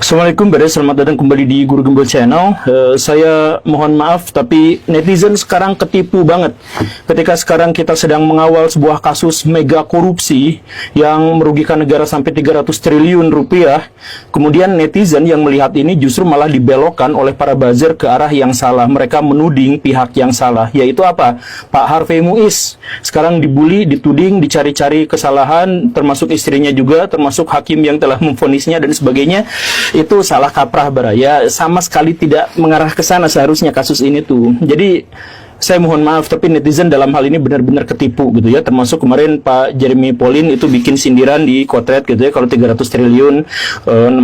Assalamualaikum, selamat datang kembali di Guru Gembel Channel. Saya mohon maaf, tapi netizen sekarang ketipu banget. Ketika sekarang kita sedang mengawal sebuah kasus mega korupsi yang merugikan negara sampai 300 triliun rupiah, kemudian netizen yang melihat ini justru malah dibelokkan oleh para buzzer ke arah yang salah. Mereka menuding pihak yang salah, yaitu apa? Pak Harvey Muiz. Sekarang dibully, dituding, dicari-cari kesalahan, termasuk istrinya juga, termasuk hakim yang telah memvonisnya dan sebagainya. Itu salah kaprah Baraya, sama sekali tidak mengarah ke sana seharusnya kasus ini tuh. Jadi saya mohon maaf, tapi netizen dalam hal ini benar-benar ketipu gitu ya. Termasuk kemarin Pak Jeremy Pauline itu bikin sindiran di Kotret gitu ya, kalau 300 triliun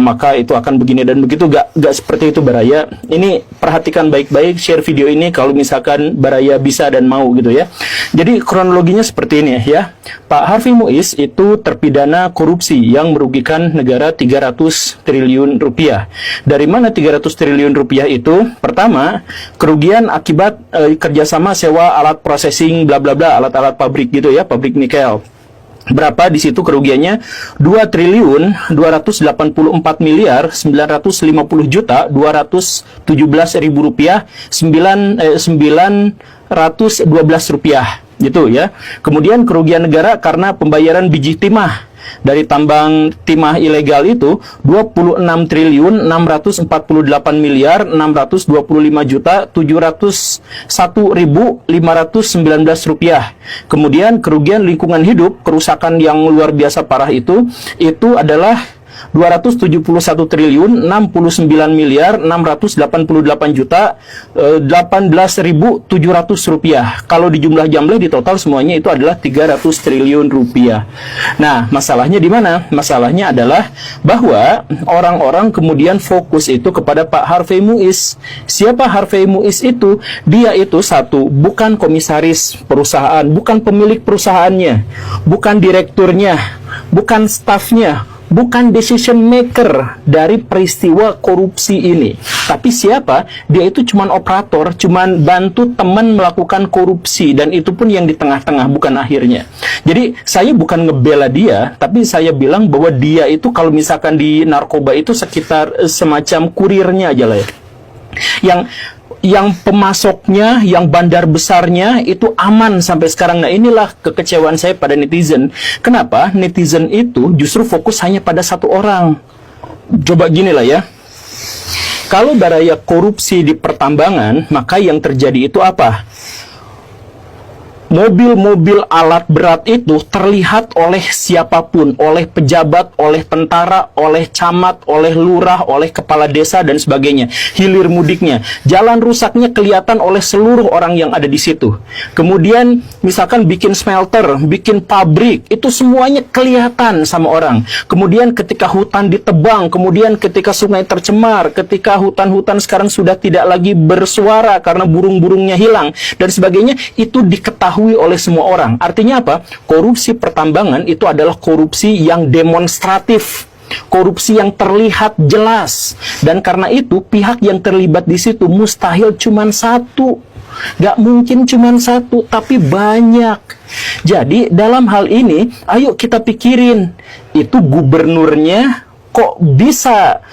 maka itu akan begini dan begitu. Gak seperti itu Baraya. Ini perhatikan baik-baik, share video ini kalau misalkan Baraya bisa dan mau gitu ya. Jadi kronologinya seperti ini ya. Pak Harvey Muiz itu terpidana korupsi yang merugikan negara 300 triliun rupiah. Dari mana 300 triliun rupiah itu? Pertama, kerugian akibat kerjasama sewa alat processing bla bla bla, alat-alat pabrik gitu ya, pabrik nikel. Berapa di situ kerugiannya? 2 triliun 284 miliar 950 juta 217 ribu rupiah 912 rupiah gitu ya. Kemudian kerugian negara karena pembayaran biji timah dari tambang timah ilegal itu 26 triliun 648 miliar 625 juta 701 ribu 519 rupiah. Kemudian kerugian lingkungan hidup, kerusakan yang luar biasa parah itu adalah 271 triliun 69 miliar 688 juta 18.700 rupiah. Kalau dijumlah jamleh di total semuanya itu adalah 300 triliun rupiah. Nah, masalahnya di mana? Masalahnya adalah bahwa orang-orang kemudian fokus itu kepada Pak Harvey Muiz. Siapa Harvey Muiz itu? Dia itu satu, bukan komisaris perusahaan, bukan pemilik perusahaannya, bukan direkturnya, bukan stafnya, bukan decision maker dari peristiwa korupsi ini. Tapi siapa? Dia itu cuman operator, cuman bantu teman melakukan korupsi, dan itu pun yang di tengah-tengah, bukan akhirnya. Jadi saya bukan ngebela dia, tapi saya bilang bahwa dia itu kalau misalkan di narkoba itu sekitar semacam kurirnya aja lah ya. Yang pemasoknya, yang bandar besarnya itu aman sampai sekarang. Nah, inilah kekecewaan saya pada netizen. Kenapa? Netizen itu justru fokus hanya pada satu orang. Coba gini lah ya. Kalau Baraya korupsi di pertambangan, maka yang terjadi itu apa? Mobil-mobil alat berat itu terlihat oleh siapapun, oleh pejabat, oleh tentara, oleh camat, oleh lurah, oleh kepala desa dan sebagainya. Hilir mudiknya, jalan rusaknya kelihatan oleh seluruh orang yang ada di situ. Kemudian misalkan bikin smelter, bikin pabrik, itu semuanya kelihatan sama orang. Kemudian ketika hutan ditebang, kemudian ketika sungai tercemar, ketika hutan-hutan sekarang sudah tidak lagi bersuara karena burung-burungnya hilang dan sebagainya, itu diketahui oleh semua orang. Artinya apa? Korupsi pertambangan itu adalah korupsi yang demonstratif, korupsi yang terlihat jelas, dan karena itu pihak yang terlibat di situ mustahil cuman satu, gak mungkin cuman satu, tapi banyak. Jadi dalam hal ini, ayo kita pikirin, itu gubernurnya kok bisa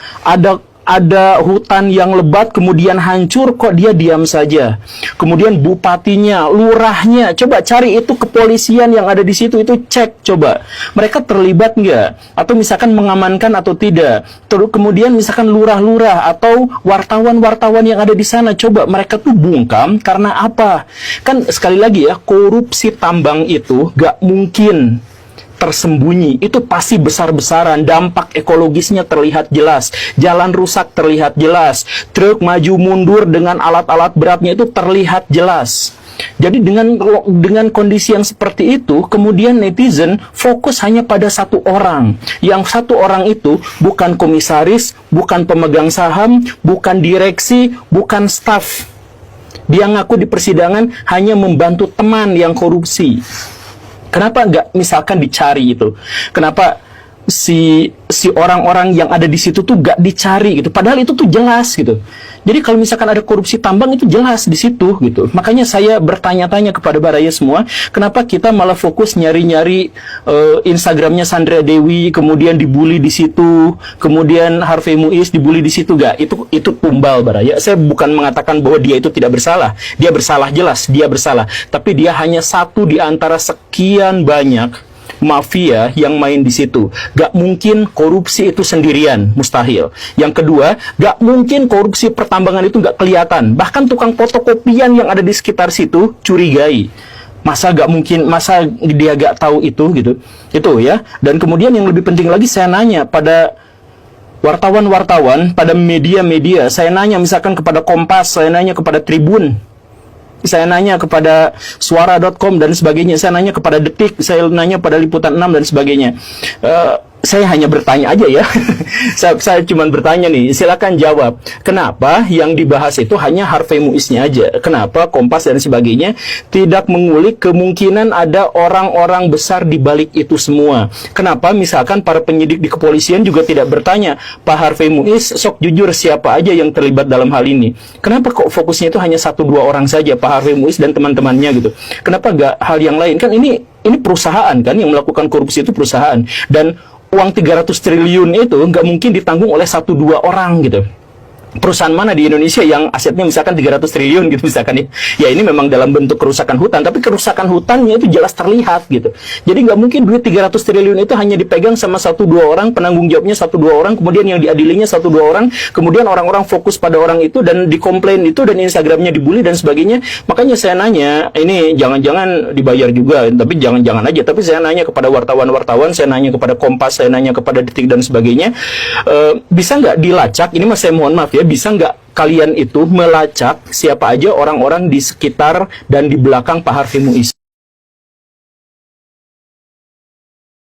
ada hutan yang lebat kemudian hancur, kok dia diam saja. Kemudian bupatinya, lurahnya, coba cari itu kepolisian yang ada di situ, itu cek coba. Mereka terlibat nggak? Atau misalkan mengamankan atau tidak? Terus kemudian misalkan lurah-lurah atau wartawan-wartawan yang ada di sana, coba mereka tuh bungkam karena apa? Kan sekali lagi ya, korupsi tambang itu nggak mungkin tersembunyi, itu pasti besar-besaran. Dampak ekologisnya terlihat jelas, jalan rusak terlihat jelas, truk maju mundur dengan alat-alat beratnya itu terlihat jelas. Jadi dengan kondisi yang seperti itu, kemudian netizen fokus hanya pada satu orang. Yang satu orang itu bukan komisaris, bukan pemegang saham, bukan direksi, bukan staf. Dia ngaku di persidangan hanya membantu teman yang korupsi. Kenapa nggak misalkan dicari itu? Kenapa si orang-orang yang ada di situ tuh gak dicari gitu. Padahal itu tuh jelas gitu. Jadi kalau misalkan ada korupsi tambang itu jelas di situ gitu. Makanya saya bertanya-tanya kepada Baraya semua, kenapa kita malah fokus nyari-nyari Instagramnya Sandra Dewi, kemudian dibully di situ, kemudian Harvey Muiz dibully di situ. Gak, itu tumbal Baraya. Saya bukan mengatakan bahwa dia itu tidak bersalah. Dia bersalah, jelas dia bersalah. Tapi dia hanya satu di antara sekian banyak mafia yang main di situ. Gak mungkin korupsi itu sendirian, mustahil. Yang kedua, gak mungkin korupsi pertambangan itu gak kelihatan. Bahkan tukang fotokopian yang ada di sekitar situ curigai. Masa gak mungkin, masa dia gak tahu itu gitu. Itu ya. Dan kemudian yang lebih penting lagi, saya nanya pada wartawan-wartawan, pada media-media, saya nanya misalkan kepada Kompas, saya nanya kepada Tribun, saya nanya kepada suara.com dan sebagainya, saya nanya kepada Detik, saya nanya pada Liputan 6 dan sebagainya. Saya hanya bertanya aja ya. saya cuma bertanya nih, silakan jawab. Kenapa yang dibahas itu hanya Harvey Muiznya aja? Kenapa Kompas dan sebagainya tidak mengulik kemungkinan ada orang-orang besar di balik itu semua? Kenapa misalkan para penyidik di kepolisian juga tidak bertanya, Pak Harvey Muiz, sok jujur siapa aja yang terlibat dalam hal ini? Kenapa kok fokusnya itu hanya 1-2 orang saja, Pak Harvey Muiz dan teman-temannya gitu? Kenapa nggak hal yang lain? Kan ini perusahaan kan, yang melakukan korupsi itu perusahaan. Dan uang 300 triliun itu nggak mungkin ditanggung oleh 1-2 orang gitu. Perusahaan mana di Indonesia yang asetnya misalkan 300 triliun gitu misalkan ya. Ya ini memang dalam bentuk kerusakan hutan, tapi kerusakan hutannya itu jelas terlihat gitu. Jadi nggak mungkin duit 300 triliun itu hanya dipegang sama 1-2 orang, penanggung jawabnya 1-2 orang, kemudian yang diadilinya 1-2 orang, kemudian orang-orang fokus pada orang itu dan dikomplain itu dan Instagramnya dibully dan sebagainya. Makanya saya nanya, ini jangan-jangan dibayar juga, tapi jangan-jangan aja. Tapi saya nanya kepada wartawan-wartawan, saya nanya kepada Kompas, saya nanya kepada Detik dan sebagainya, bisa nggak dilacak, ini mas saya mohon maaf ya, bisa nggak kalian itu melacak siapa aja orang-orang di sekitar dan di belakang Pak Harvey Muiz?